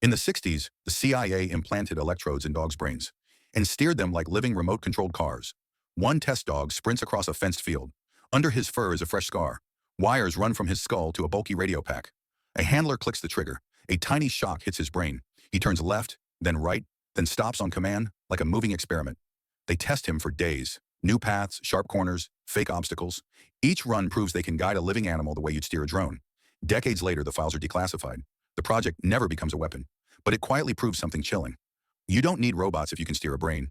In the 60s, the CIA implanted electrodes in dogs' brains and steered them like living remote-controlled cars. One test dog sprints across a fenced field. Under his fur is a fresh scar. Wires run from his skull to a bulky radio pack. A handler clicks the trigger. A tiny shock hits his brain. He turns left, then right, then stops on command like a moving experiment. They test him for days. New paths, sharp corners, fake obstacles. Each run proves they can guide a living animal the way you'd steer a drone. Decades later, the files are declassified. The project never becomes a weapon, but it quietly proves something chilling. You don't need robots if you can steer a brain.